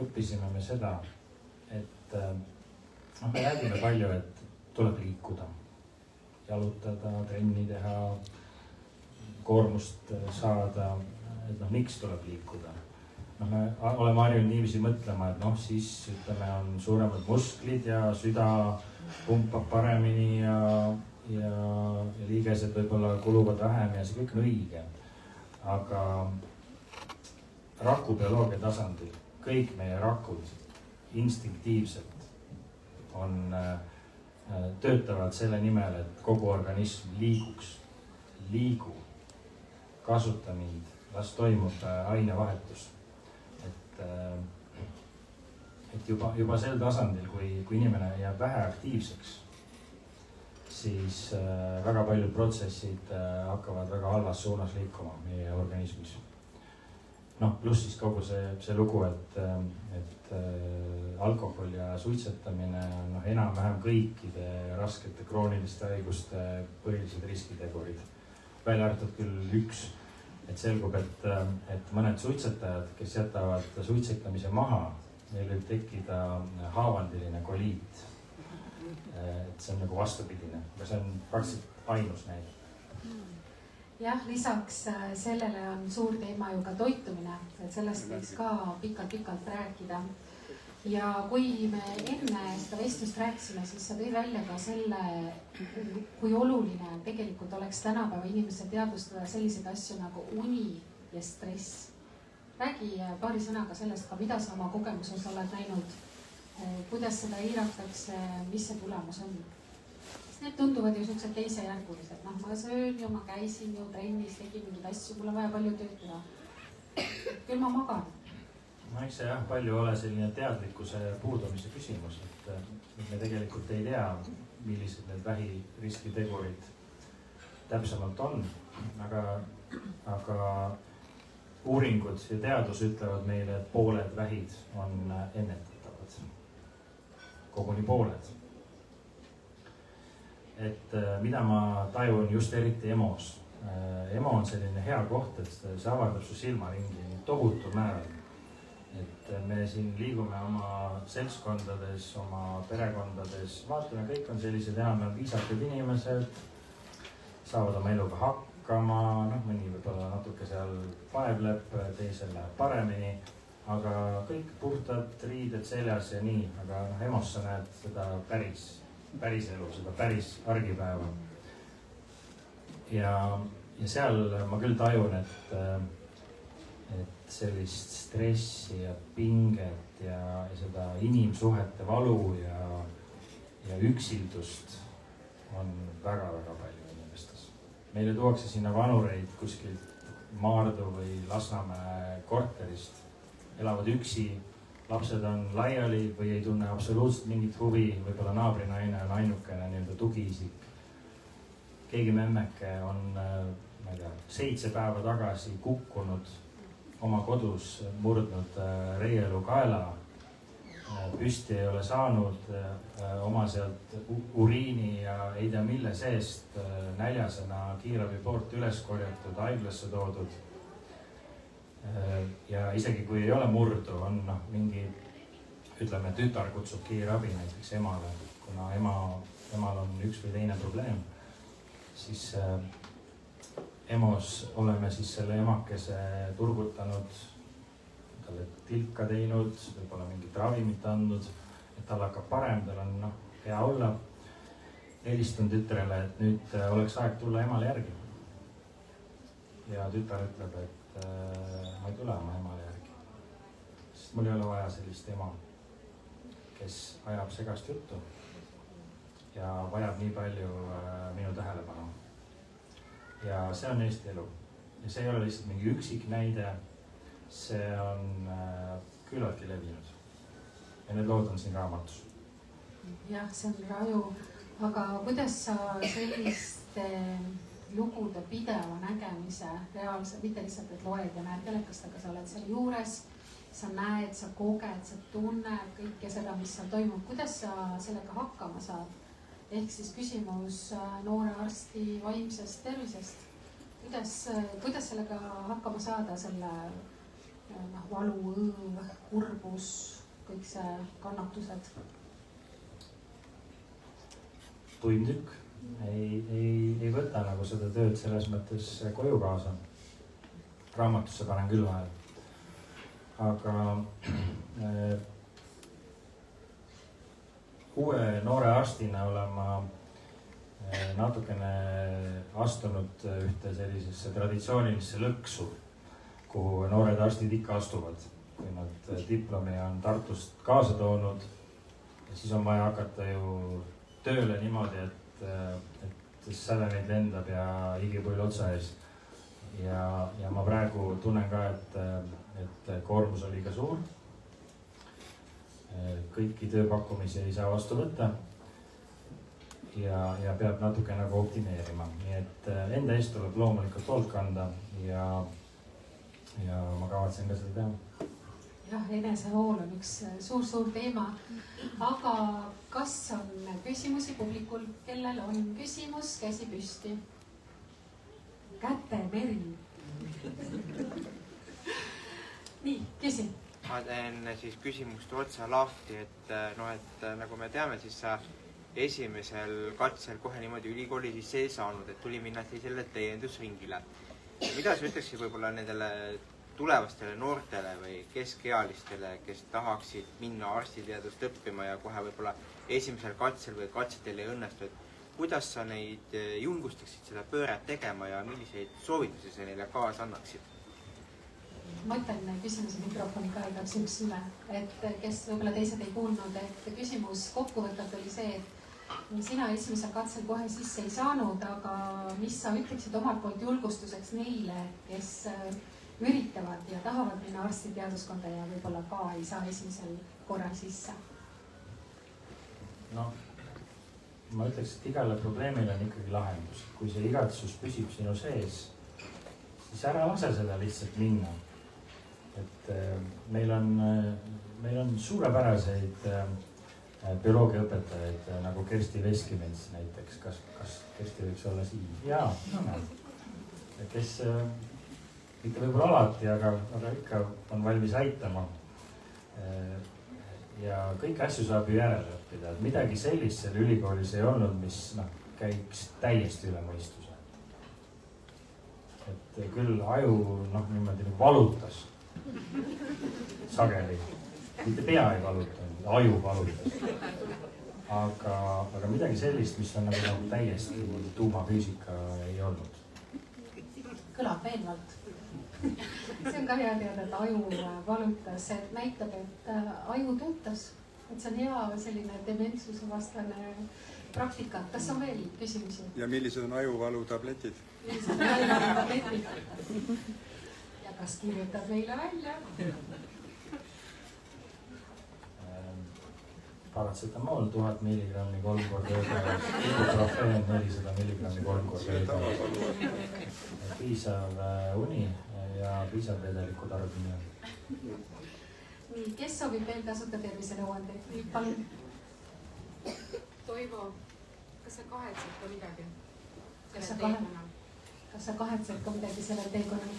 õppisime me seda, et me räägime palju, et tuleb liikuda, jalutada, trenni teha, koormust saada, et miks tuleb liikuda. Me oleme harjunud niiviisi mõtlema, et siis ütleme on suuremad musklid ja süda pumpab paremini ja liigesed võib-olla kuluvad vähem ja see kõik on õige. Aga rakubioloogia tasandil kõik meie rakud instinktiivselt töötavad selle nimel, et kogu organism liiguks, liigu, kasuta mind, las toimub ainevahetus. et juba sel tasandil, kui inimene jääb vähe aktiivseks, siis väga paljud protsessid hakkavad väga halvas suunas liikuma meie organismis. Noh, pluss siis kogu see lugu, et alkohol ja suitsetamine on enam-vähem kõikide raskete krooniliste haiguste põhilised riskitegurid. Välja arvatud küll üks, et selgub, et mõned suitsetajad, kes jätavad suitsetamise maha, neil võib tekkida haavandiline koliit. Et see on nagu vastupidine, aga see on praktiliselt ainus näide. jah, lisaks sellele on suur teema ju ka toitumine, et sellest võiks ka pikalt rääkida. Ja kui me enne seda vestlust rääkisime, siis sa tõi välja ka selle, kui oluline tegelikult oleks tänapäeva inimestel teadvustada selliseid asju nagu uni ja stress. Räägi paari sõnaga sellest ka, mida sa oma kogemuses oled näinud, kuidas seda eiratakse, mis see tulemus on. Need tunduvad ju sellised teisejärgulised, noh, ma söön ju, ma käisin ju trennis, tegin mingeid asju, mul on vaja palju tööd teha. Küll ma magan. No eks see jah, palju ole selline teadlikkuse puudumise küsimus, et me tegelikult ei tea, millised need vähiriskitegurid täpsemalt on, aga uuringud ja teadus ütlevad meile, et pooled vähid on ennetatavad, koguni pooled. Et mida ma tajun just eriti EMO-s. EMO on selline hea koht, et see avardab su silmaringi tohutul määral. Et me siin liigume oma seltskondades, oma perekondades, vaatame, kõik on sellised enam-vähem viisakad inimesed, saavad oma eluga hakkama, noh, mõni võib-olla natuke seal vaevleb, teisel läheb paremini, aga kõik puhtad riided seljas ja nii, aga EMO-s sa näed seda päris elu, seda päris argipäeva. Ja seal ma küll tajun, et sellist stressi ja pinget ja seda inimsuhete valu ja üksildust on väga-väga palju inimestes. Meile tuuakse sinna vanureid kuskilt Maardu või Lasnamäe korterist, elavad üksi, lapsed on laiali või ei tunne absoluutselt mingit huvi, võib-olla naabrinaine on ainukene nii-öelda tugiisik. Keegi memmeke on, ma ei tea, 7 päeva tagasi kukkunud oma kodus, murdnud reielu kaela, püsti ei ole saanud, oma sealt uriini ja ei tea mille seest näljasena kiirabi poolt üles korjatud, haiglasse toodud. Ja isegi kui ei ole murdu, on mingi, ütleme, tütar kutsub kiirabi näiteks emale, kuna emal on üks või teine probleem, siis EMO-s oleme siis selle emakese turgutanud, talle tilka teinud, võib-olla mingit ravimit andnud, et tal hakkab parem, tal on hea olla. Helistan tütrele, et nüüd oleks aeg tulla emale järgi. Ja tütar ütleb, et ma ei tule oma emale järgi, sest mul ei ole vaja sellist ema, kes ajab segast juttu ja vajab nii palju minu tähelepanu. Ja see on Eesti elu. Ja see ei ole lihtsalt mingi üksik näide, see on küllaltki levinud. Ja need lood on siin raamatus. Jah, see on raju, aga kuidas sa selliste lugude pideva nägemise reaalse, mitte lihtsalt, et loed ja näed telekast, aga sa oled seal juures, sa näed, sa koged, sa tunned kõike seda, mis seal toimub. Kuidas sa sellega hakkama saad? Ehk siis küsimus noore arsti vaimsest tervisest. Kuidas sellega hakkama saada, selle valu, õõv, kurbus, kõik see kannatused? Tuimtükk. Ei võta nagu seda tööd selles mõttes koju kaasa. Raamatusse panen küll vahel. Aga uue noore arstina olen ma natukene astunud ühte sellisesse traditsioonilisse lõksu, kuhu noored arstid ikka astuvad, kui nad diplomi on Tartust kaasa toonud. Ja siis on vaja hakata ju tööle niimoodi, et sädemeid lendab ja higipull otsa ees. Ja ma praegu tunnen ka, et koormus oli ka suur. Kõiki tööpakkumisi ei saa vastu võtta ja peab natuke nagu optimeerima, nii et enda eest tuleb loomulikult hoolt kanda ja ma kavatsen ka seda teha. Jah, enesehool on üks suur teema, aga kas on küsimusi publikul, kellel on küsimus, käsi püsti? Käte meri. Nii, küsi. Ma teen siis küsimust otsa lahti, et nagu me teame, siis sa esimesel katsel kohe niimoodi ülikooli sisse ei saanud, et tuli minna sellisele täiendusringile. Mida sa ütleksid võib-olla nendele tulevastele noortele või keskealistele, kes tahaksid minna arstiteadust õppima ja kohe võib-olla esimesel katsel või katsetel ei õnnestu, et kuidas sa neid julgustaksid seda pööret tegema ja milliseid soovitusi sa neile kaasa annaksid? Ma ütlen küsimuse mikrofoni ka igaks üks üle, et kes võib-olla teised ei kuulnud, et küsimus kokkuvõtalt oli see, et sina esimesel katsel kohe sisse ei saanud, aga mis sa ütleksid omalt poolt julgustuseks neile, kes üritavad ja tahavad minna arstiteaduskonda ja võib-olla ka ei saa esimesel korral sisse? No, ma ütleks, et igale probleemile on ikkagi lahendus. Kui see igatsus püsib sinu sees, siis ära lase seda lihtsalt minna. Et meil on suurepäraseid bioloogiaõpetajaid nagu Kersti Veskimets näiteks. Kas Kersti võiks olla siin? Jaa, kes mitte võib-olla alati, aga ikka on valmis aitama. Ja kõiki asju saab ju järele õppida. Midagi sellist seal ülikoolis ei olnud, mis käiks täiesti üle mõistuse. Et küll aju niimoodi valutas sageli. Mitte pea ei valutanud, aju valutas. Aga midagi sellist, mis on nagu täiesti tuumafüüsika ei olnud. Kõlab veenvalt. See on ka hea teada, et aju valutas, et näitab, et aju töötas. Et see on hea selline dementsuse vastane praktika. Kas on veel küsimusi? Ja millised on ajuvalutabletid? Millised on ajuvalutabletid? Ja kas kirjutab meile välja? Paracetamol 1000 milligrammi 3 korda ööpäevas, ibuprofeen 400 milligrammi 3 korda ööpäevas. Piisav uni ja piisav vedeliku tarbimine. Nii, kes soovib veel tasuta tervisenõuandeid? Palun. Toivo, kas sa kahetsed ka midagi? Kas sa kahetsed ka midagi sellel teekonnal?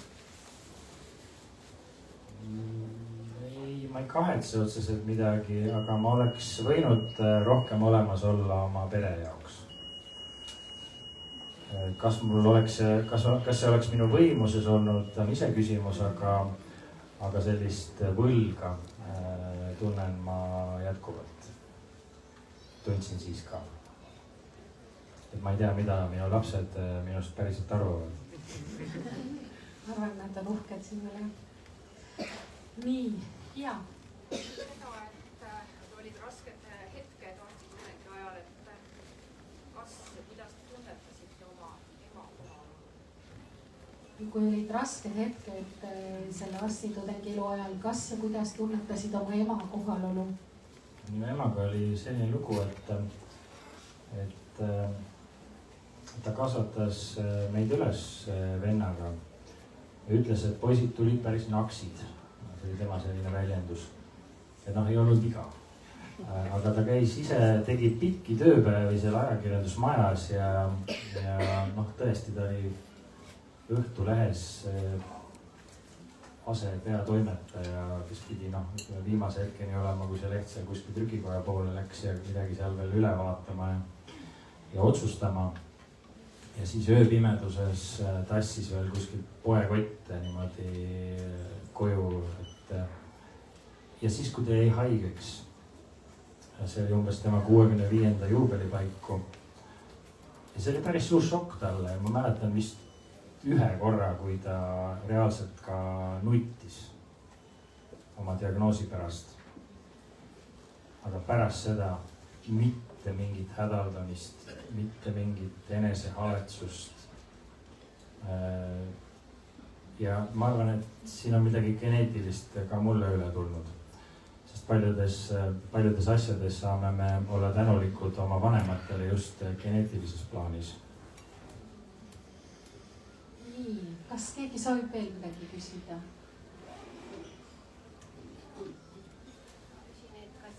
Ei, ma ei kahetse otseselt midagi, aga ma oleks võinud rohkem olemas olla oma pere jaoks. Kas see oleks minu võimuses olnud, on ise küsimus, aga sellist võlga tunnen ma jätkuvalt. Tundsin siis ka. Et ma ei tea, mida minu lapsed minust päriselt arvavad. Ma arvan, et on uhked siin veel. Nii, ja. Seda, et olid rasked hetked arstitudengi ajal, et kuidas tunnetasite oma ema kohalolu? Kui olid rasked hetked selle arstitudengi elu ajal, kas ja kuidas tunnetasid oma ema kohalolu? Minu emaga oli selline lugu, et ta kasvatas meid üles vennaga ja ütles, et poisid tulid päris naksid. See oli tema selline väljendus. Et ei olnud viga. Aga ta käis ise, tegi pikki tööpäevi seal ajakirjandusmajas ja tõesti ta oli Õhtulehes asepeatoimetaja, kes pidi viimase hetkeni olema, kui see leht seal kuskil trükikoja poole läks ja midagi seal veel üle vaatama ja otsustama. Ja siis ööpimeduses tassis veel kuskil poekotte niimoodi koju. Ja siis, kui ta jäi haigeks, see oli umbes tema 65. juubelipaiku. Ja see oli päris suur šokk talle. Ma mäletan vist ühe korra, kui ta reaalselt ka nuttis oma diagnoosi pärast. Aga pärast seda mitte mingit hädaldamist, mitte mingit enesehaletsust. ja ma arvan, et siin on midagi geneetilist ka mulle üle tulnud. Sest paljudes asjades saame me olla tänulikud oma vanematele just geneetilises plaanis. Nii, kas keegi soovib veel midagi küsida? Küsin, et kas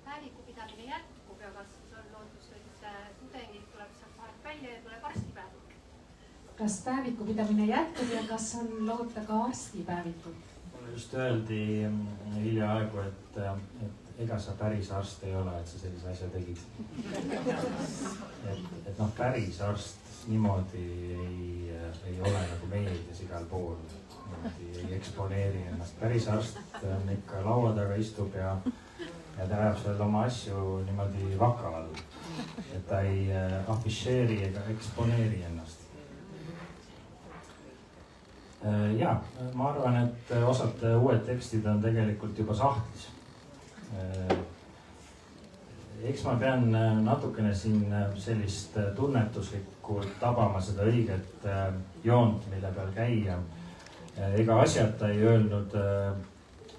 päevikupidamine jätkub ja kas on lootust, et tudengid tuleb sealt vahelt välja ja tuleb arstipäevik? Kas päevikupidamine jätkub ja kas on loota ka arstipäevikut? Mulle just öeldi hiljaaegu, et ega sa päris arst ei ole, et sa sellise asja tegid. Et noh, päris arst niimoodi ei ole nagu meedias igal pool. Ei eksponeeri ennast. Päris arst on ikka laua taga istub ja ta ajab seal oma asju niimoodi vaka all. Et ta ei afišeeri ega eksponeeri ennast. Ja, ma arvan, et osad uued tekstid on tegelikult juba sahtlis. Eks ma pean natukene siin sellist tunnetuslikult tabama seda õiget joont, mille peal käia. Ega asjata ei öelnud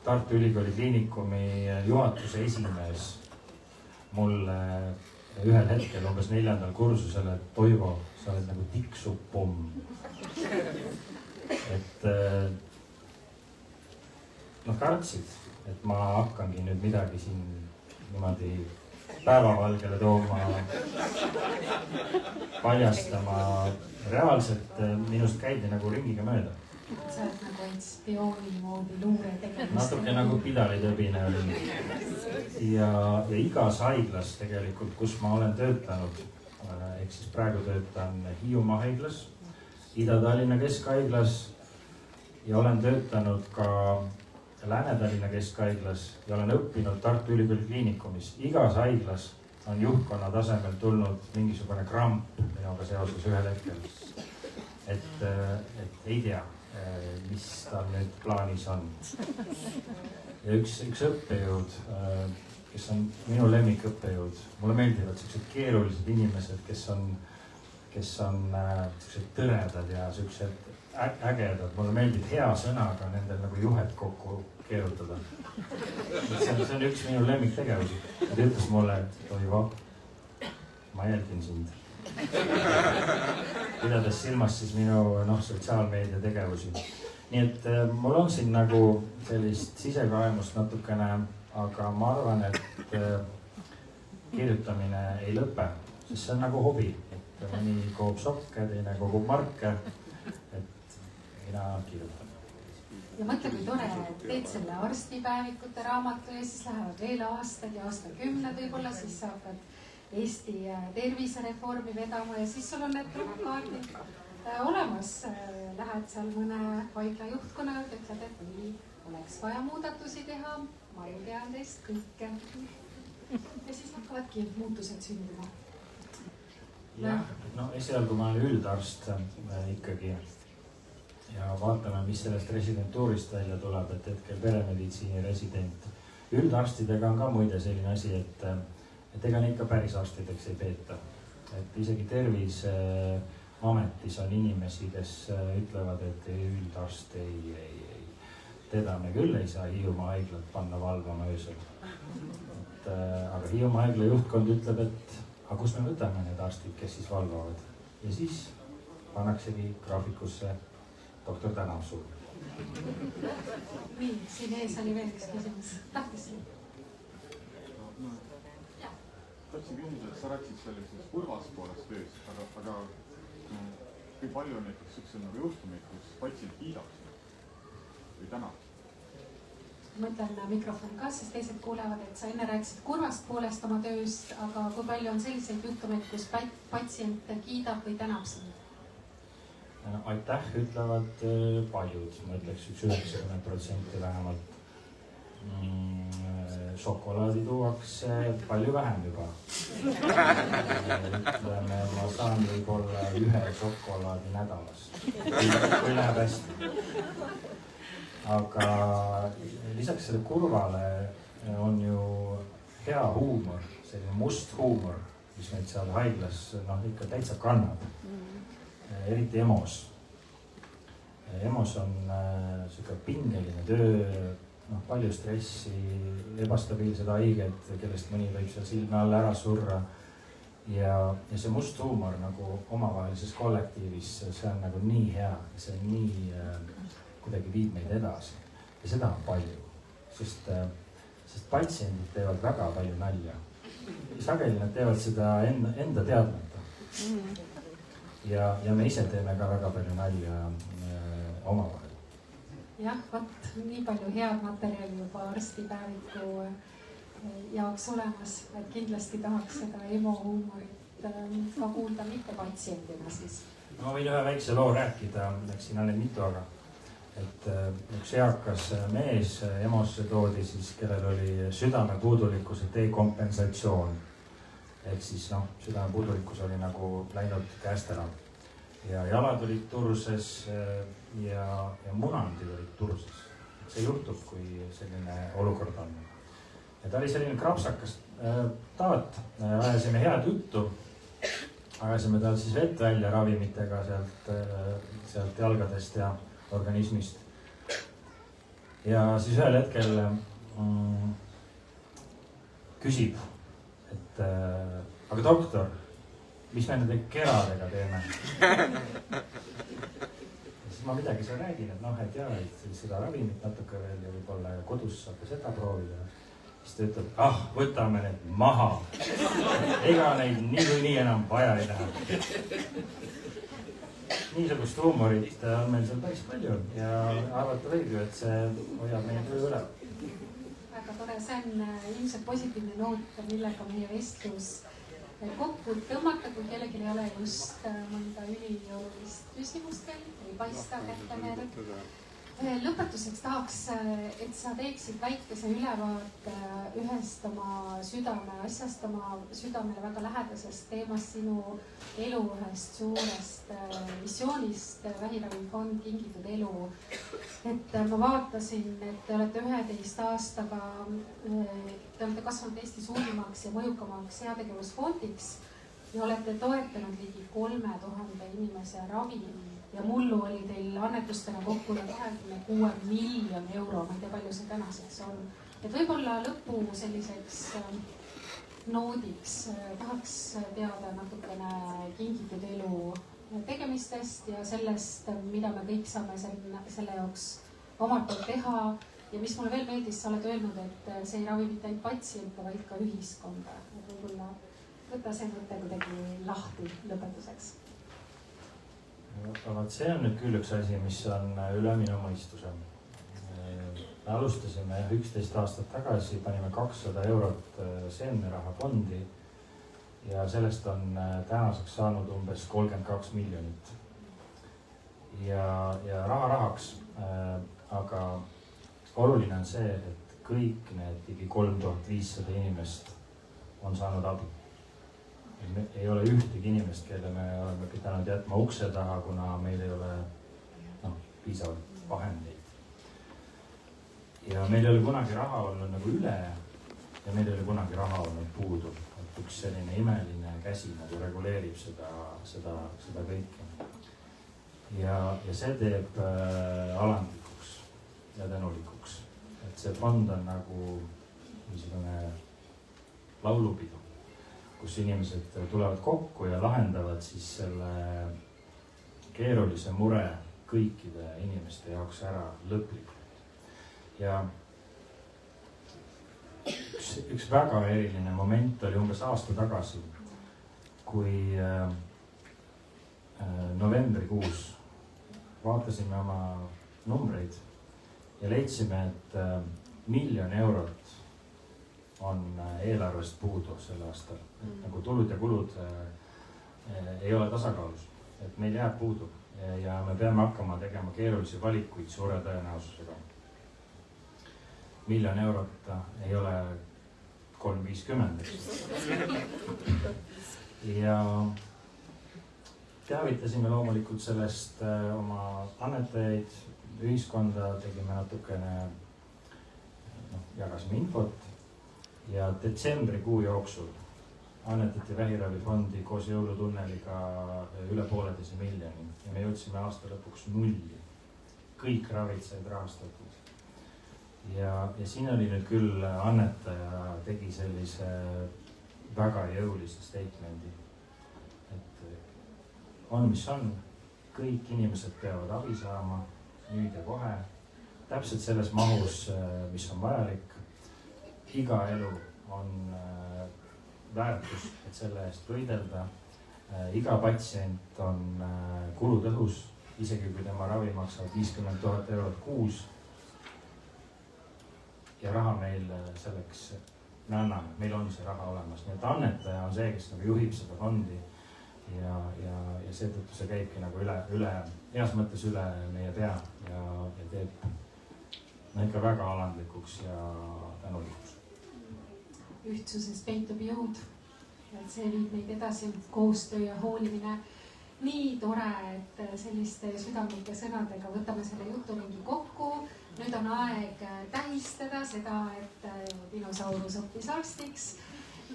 Tartu Ülikooli Kliinikumi juhatuse esimees mulle ühel hetkel umbes 4. kursusele, et Toivo, sa oled nagu tiksuv pomm. Et noh, kartsid, et ma hakkangi nüüd midagi siin niimoodi päevavalgele tooma, paljastama. Reaalselt minust käidi nagu ringiga mööda. Sa oled nagu ainult spiooni moodi luure tegemist. Natuke nagu pidalitõbine oli. Ja igas haiglas tegelikult, kus ma olen töötanud, ehk siis praegu töötan Hiiumaa haiglas, Ida-Tallinna Keskhaiglas ja olen töötanud ka Lääne-Tallinna Keskhaiglas ja olen õppinud Tartu Ülikooli Kliinikumis. Igas haiglas on juhtkonna tasemel tulnud mingisugune kramp minuga seoses ühel hetkel. Et ei tea, mis tal nüüd plaanis on. Ja üks õppejõud, kes on minu lemmikõppejõud, mulle meeldivad sellised keerulised inimesed, kes on sellised tõredad ja sellised ägedad. Mulle meeldib hea sõnaga nendel nagu juhet kokku keerutada. See on üks minu lemmiktegevusi. Ta ütles mulle, et Toivo, ma jälgin sind. Pidades silmas siis minu sotsiaalmeedia tegevusi. Nii et mul on siin nagu sellist sisekaemust natukene, aga ma arvan, et kirjutamine ei lõpe, sest see on nagu hobi. Mõni kogub sokke, teine kogub marke, et mina kirjutan. Ja mõtle, kui tore, et teed selle arstipäevikute raamatu ja siis lähevad veel aastad ja aastakümned võib-olla, siis sa hakkad Eesti tervisereformi vedama ja siis sul on need truppkaardid olemas. Lähed seal mõne haigla juhtkonna juurde, ütled, et nii oleks vaja muudatusi teha, ma ju tean teist kõike. Ja siis hakkavadki muutused sündima. Jah, esialgu ma olen üldarst ikkagi ja vaatame, mis sellest residentuurist välja tuleb, et hetkel peremeditsiini resident. Üldarstidega on ka muide selline asi, et ega neid ka päris arstideks ei peeta. Et isegi Terviseametis on inimesi, kes ütlevad, et üldarst ei. Teda me küll ei saa Hiiumaa haiglat panna valvama öösel. Aga Hiiumaa haigla juhtkond ütleb, et aga kus me võtame need arstid, kes siis valvavad? Ja siis pannaksegi graafikusse doktor Tänavsuu. Nii, siin ees oli veel üks küsimus. Tahtis siin? Tahtsin küsida, et sa rääkisid sellisest kurvast poolest töös, aga kui palju on näiteks siukse juhtumid, kus patsient kiidab või tänab? Mõtlen mikrofoni ka, sest teised kuulevad, et sa enne rääkisid kurvast poolest oma tööst, aga kui palju on selliseid juhtumeid, kus patsient kiidab või tänab sind? Aitäh ütlevad paljud, ma ütleks 90% vähemalt. Šokolaadi tuuakse palju vähem juba. Ütleme, ma saan võib-olla 1 šokolaadi nädalas, kui läheb hästi. Aga lisaks selle kurvale on ju hea huumor, selline must huumor, mis meid seal haiglas ikka täitsa kannab. Eriti EMO-s. EMO-s on sihuke pingeline töö, palju stressi, ebastabiilsed haiged, kellest mõni võib seal silme all ära surra. Ja see must huumor nagu omavahelises kollektiivis, see on nagu nii hea, see nii kuidagi viib meid edasi. Ja seda on palju, sest patsiendid teevad väga palju nalja. Sageli nad teevad seda enda teadmata. Ja me ise teeme ka väga palju nalja omavahel. Jah, võt, nii palju head materjali juba arstipäeviku jaoks olemas, et kindlasti tahaks seda EMO huumorit ka kuulda mitte patsiendina siis. Ma võin ühe väikse loo rääkida, eks siin on neid mitu, aga et üks eakas mees EMO-sse toodi siis, kellel oli südamepuudulikkuse dekompensatsioon. Ehk siis südamepuudulikkus oli nagu läinud käest ära. Ja jalad olid turses ja munandid olid turses. See juhtub, kui selline olukord on. Ja ta oli selline krapsakas taat, ajasime head juttu, ajasime tal siis vett välja ravimitega sealt jalgadest ja organismist. Ja siis ühel hetkel küsib, et aga doktor, mis me nende keradega teeme? Ja siis ma midagi seal räägin, et jah, et seda ravimit natuke veel ja võib-olla kodus saate seda proovida. Siis ta ütleb, võtame need maha. Ega neid niikuinii enam vaja ei lähe. Niisugust huumorit on meil seal päris palju ja arvata võib ju, et see hoiab meie töö üle. Väga tore, see on ilmselt positiivne noot, millega meie vestlus kokku tõmmata, kui kellelgi ei ole just mõnda üliolulist küsimust veel, ei paista kätte meedet. Lõpetuseks tahaks, et sa teeksid väikese ülevaate ühest oma südameasjast, oma südamele väga lähedasest teemast, sinu elu ühest suurest missioonist, Vähiravifond Kingitud elu. Et ma vaatasin, et te olete 11 aastaga, te olete kasvanud Eesti suurimaks ja mõjukamaks heategevusfondiks ja olete toetanud ligi 3000 inimese ravi. Ja mullu oli teil annetustena kokku 26 miljoni euro, ma ei tea, palju see tänaseks on. Et võib-olla lõpu selliseks noodiks tahaks teada natukene Kingitud elu tegemistest ja sellest, mida me kõik saame selle jaoks omalt poolt teha. Ja mis mulle veel meeldis, sa oled öelnud, et see ei ravi mitte ainult patsiente, vaid ka ühiskonda. Võib-olla võta see mõte kuidagi lahti lõpetuseks. Vaat see on nüüd küll üks asi, mis on üle minu mõistuse. Me alustasime 11 aastat tagasi, panime 200 eurot seemneraha fondi ja sellest on tänaseks saanud umbes 32 miljonit. Ja raha rahaks, aga oluline on see, et kõik need ligi 3500 inimest on saanud abi. Ei ole ühtegi inimest, kelle me oleme pidanud jätma ukse taha, kuna meil ei ole piisavalt vahendeid. Ja meil ei ole kunagi raha olnud nagu üle ja meil ei ole kunagi raha olnud puudu. Et üks selline imeline käsi nagu reguleerib seda kõike. Ja see teeb alandlikuks ja tänulikuks. Et see fond on nagu niisugune laulupidu, kus inimesed tulevad kokku ja lahendavad siis selle keerulise mure kõikide inimeste jaoks ära lõplikult. Ja üks väga eriline moment oli umbes aasta tagasi, kui novembrikuus vaatasime oma numbreid ja leidsime, et 1 miljon eurot on eelarvest puudu sel aastal. Nagu tulud ja kulud ei ole tasakaalus, et meil jääb puudu ja me peame hakkama tegema keerulisi valikuid suure tõenäosusega. 1 miljon eurot ei ole 350. Ja teavitasime loomulikult sellest oma annetajaid, ühiskonda, tegime natukene, jagasime infot. Ja detsembrikuu jooksul annetati Vähiravifondi koos jõulutunneliga üle 1,5 miljoni ja me jõudsime aasta lõpuks 0. kõik ravid said rahastatud. ja siin oli nüüd küll annetaja tegi sellise väga jõulise statement'i, et on, mis on, kõik inimesed peavad abi saama nüüd ja kohe, täpselt selles mahus, mis on vajalik. iga elu on väärtus, et selle eest võidelda. iga patsient on kulutõhus, isegi kui tema ravi maksab 50 000 eurot kuus. ja raha meil selleks me anname, meil on see raha olemas, nii et annetaja on see, kes nagu juhib seda fondi ja seetõttu see käibki nagu üle, heas mõttes üle meie pea ja teeb no ikka väga alandlikuks ja tänulikuks. Ühtsuses peitub jõud, et see viib meid edasi, koostöö ja hoolimine. Nii tore, et selliste südamlike sõnadega võtame selle juturingi kokku. Nüüd on aeg tähistada seda, et dinosaurus õppis arstiks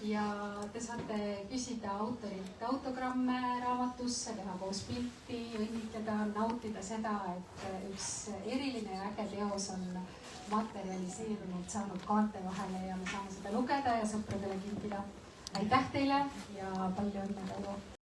ja te saate küsida autorilt autogramme raamatusse, teha koos pilti, õnnitleda, nautida seda, et üks eriline ja äge teos on materialiseerunud, saanud kaante vahele ja me saame seda lugeda ja sõpradele kinkida. Aitäh teile ja palju õnne, Raivo!